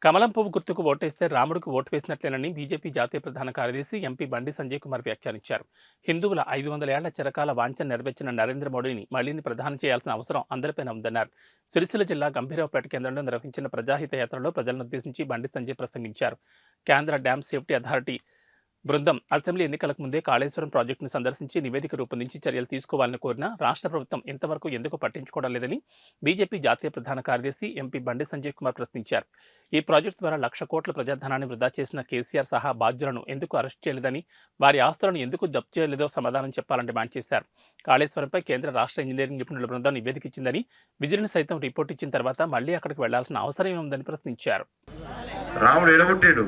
కమలం పువ్వు గుర్తుకు ఓటేస్తే రాముడికి ఓటు వేసినట్లేనని బీజేపీ జాతీయ ప్రధాన కార్యదర్శి ఎంపీ బండి సంజయ్ కుమార్ వ్యాఖ్యానించారు. హిందువుల 500 ఏళ్ల చిరకాల వాంఛన నెరవేర్చిన నరేంద్ర మోడీని మళ్లీని ప్రధాని చేయాల్సిన అవసరం అందరిపైన ఉందన్నారు. సిరిసిల్ల జిల్లా గంభీరావుపేట కేంద్రంలో నిర్వహించిన ప్రజాహిత యాత్రలో ప్రజలనుద్దేశించి బండి సంజయ్ ప్రసంగించారు. కేంద్ర డ్యామ్ సేఫ్టీ అథారిటీ బృందం అసెంబ్లీ ఎన్నికలకు ముందే కాళేశ్వరం ప్రాజెక్టును సందర్శించి నివేదిక రూపొందించి చర్యలు తీసుకోవాలని కోరినా రాష్ట్ర ప్రభుత్వం ఇంతవరకు ఎందుకు పట్టించుకోవడం లేదని బీజేపీ జాతీయ ప్రధాన కార్యదర్శి ఎంపీ బండి సంజయ్ కుమార్ ప్రశ్నించారు. ఈ ప్రాజెక్టు ద్వారా 1,00,000 కోట్ల ప్రజాధనాన్ని వృధా చేసిన కేసీఆర్ సహా బాధ్యులను ఎందుకు అరెస్ట్ చేయలేదని, వారి ఆస్తులను ఎందుకు జప్తు చేయలేదో సమాధానం చెప్పాలని డిమాండ్ చేశారు. కాళేశ్వరంపై కేంద్ర రాష్ట్ర ఇంజనీరింగ్ నిపుణుల బృందం నివేదిక ఇచ్చిందని, విజిలెన్స్ సైతం రిపోర్ట్ ఇచ్చిన తర్వాత మళ్లీ అక్కడికి వెళ్లాల్సిన అవసరం ఉందని ప్రశ్నించారు. రాముడు ఎడగొట్టాడు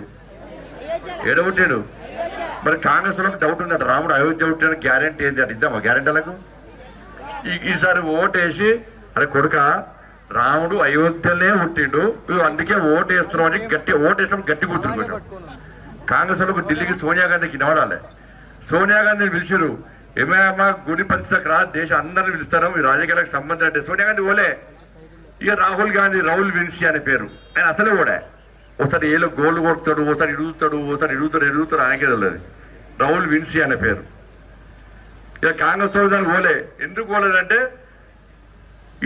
మరి కాంగ్రెస్ వాళ్ళకి డౌట్ ఉందట, రాముడు అయోధ్య పుట్టిన గ్యారెంటీ ఏంటి అంటే ఇద్దామా గ్యారెంటీలకు? ఈసారి ఓటేసి అరే కొడుక రాముడు అయోధ్యనే పుట్టిండు, అందుకే ఓటేస్తున్నాం అని ఓటేసాం గట్టి కూర్చుని కాంగ్రెస్ వాళ్ళకు ఢిల్లీకి సోనియా గాంధీకి నవడాలి. సోనియా గాంధీని పిలిచారు, ఏమేమా గుడి పరిస్థితికి రా, దేశం అందరిని పిలుస్తారు, ఈ రాజకీయాలకు సంబంధం అంటే సోనియా గాంధీ ఓలే. ఇక రాహుల్ విన్సీ అనే పేరు, ఆయన అసలే ఓడే. ఒకసారి ఏలో గోల్డ్ కొడతాడు, ఒకసారి ఎడుగుతాడు ఆయనకే తెలియదు. రాహుల్ విన్సీ అనే పేరు. ఇక కాంగ్రెస్ వాళ్ళు దానికి ఓలే. ఎందుకు ఓలేదంటే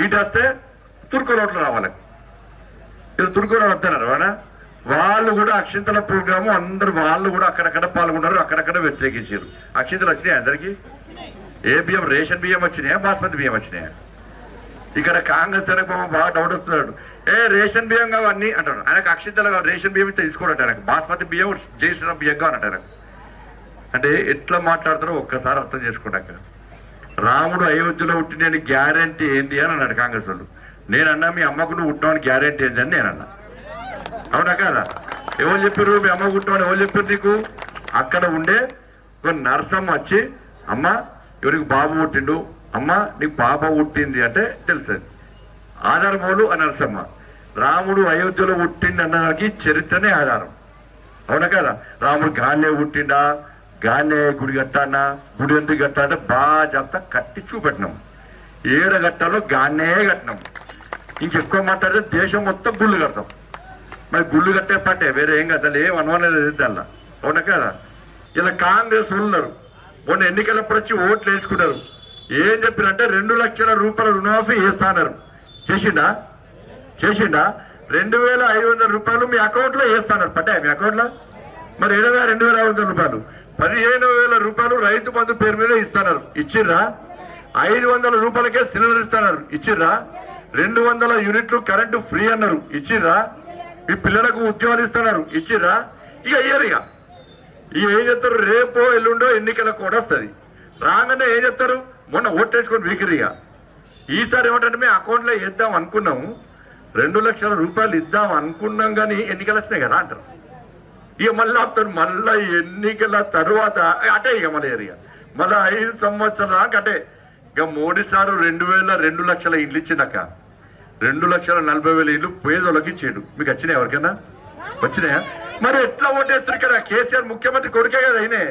ఈటేస్తే తుర్కు రోడ్లు రావాలి, ఇది తుర్కు రోడ్లు వస్తున్నారు వాళ్ళు కూడా అక్షింతల ప్రోగ్రాము అందరు వాళ్ళు కూడా అక్కడక్కడ పాల్గొన్నారు, అక్కడక్కడ వ్యతిరేకించారు. అక్షింతలు వచ్చినాయి అందరికి. ఏ బియ్యం రేషన్ బియ్యం వచ్చినాయా, బాస్మతి బియ్యం వచ్చినాయా? ఇక్కడ కాంగ్రెస్ బాగా డౌట్ వస్తున్నాడు, రేషన్ బియ్యం కావన్నీ అంటాడు. ఆయనకు అక్షింతలు రేషన్ బియ్యం తీసుకోవడం, ఆయనకు బాస్మతి బియ్యం చేసిన బియ్యం కావాలంటారు. అంటే ఎట్లా మాట్లాడతారో ఒక్కసారి అర్థం చేసుకున్నాక. రాముడు అయోధ్యలో పుట్టిన గ్యారెంటీ ఏంటి అని అన్నాడు కాంగ్రెస్ వాళ్ళు. నేనన్నా మీ అమ్మకు నువ్వు పుట్టినవాడిని గ్యారెంటీ ఏంటి అని నేనన్నా. అవునా కదా? ఎవరు చెప్పారు మీ అమ్మ పుట్టినవాడు? ఎవరు చెప్పారు నీకు? అక్కడ ఉండే ఒక నర్సమ్మ వచ్చి, అమ్మ ఎవరికి బాబు పుట్టిండు, అమ్మ నీకు పాప పుట్టింది అంటే తెలుస్తుంది. ఆధారమూలు అని నరసమ్మ. రాముడు అయోధ్యలో పుట్టిండి అన్నదానికి చరిత్రనే ఆధారం. అవునా కదా? రాముడు గానే పుట్టిండా, గానే గుడి కట్టానా, గుడి ఎందుకు కట్టాలంటే బాగా చెప్తా కట్టి చూపెట్టినాం. ఏడ కట్టాలో గానే కట్టినాం. ఇంకెక్కువ మాట్లాడితే దేశం మొత్తం గుళ్ళు కడతాం. మరి గుళ్ళు కట్టే పట్టే వేరే ఏం కట్టాలి, ఏం అనుమానం అలా. అవునా కదా? ఇలా కాంగ్రెస్ ఉన్నారు, మొన్న ఎన్నికలప్పుడు వచ్చి ఓట్లు వేసుకున్నారు. ఏం చెప్పినంటే 2,00,000 రూపాయల రుణమాఫీ వేస్తాన్నారు. చేసిండా? 2,500 రూపాయలు మీ అకౌంట్ లో వేస్తాన్నారు. పట్టాయి మీ అకౌంట్ లో? మరి 2,500 రూపాయలు, 15,000 రూపాయలు రైతు బంధు పేరు మీద ఇస్తున్నారు. ఇచ్చిర్రా? 500 రూపాయలకే సిలిండర్ ఇస్తున్నారు. ఇచ్చిర్రా? 200 యూనిట్లు కరెంటు ఫ్రీ అన్నారు. ఇచ్చిర్రా? మీ పిల్లలకు ఉద్యోగాలు ఇస్తున్నారు. ఇచ్చిర్రా? ఇక అయ్యారు. ఇక ఏం చెప్తారు? రేపో ఎల్లుండో ఎన్నికలకు కూడా వస్తుంది. రాగానే ఏం చెప్తారు? మొన్న ఓటేసుకొని వీకిరిగా. ఈసారి ఏమంటే మేము అకౌంట్ లో వేద్దాం అనుకున్నాము, 2,00,000 రూపాయలు ఇద్దాం అనుకున్నాం, కానీ ఎన్నికలు వస్తున్నాయి కదా అంటారు. ఇక మళ్ళీ ఆపుతారు. మళ్ళా ఎన్నికల తర్వాత అటే ఇక మళ్ళీ 5 సంవత్సరాల దాకా అటే. ఇక మోడీ సారు 2,00,000 ఇల్లు ఇచ్చిందాక 2,40,000 ఇల్లు పేదోళ్ళకి ఇచ్చాడు. మీకు వచ్చినాయి? ఎవరికైనా వచ్చినాయా? మరి ఎట్లా ఓటేస్తారు? ఇక్కడ కేసీఆర్ ముఖ్యమంత్రి కొడుకే కదా అయినే.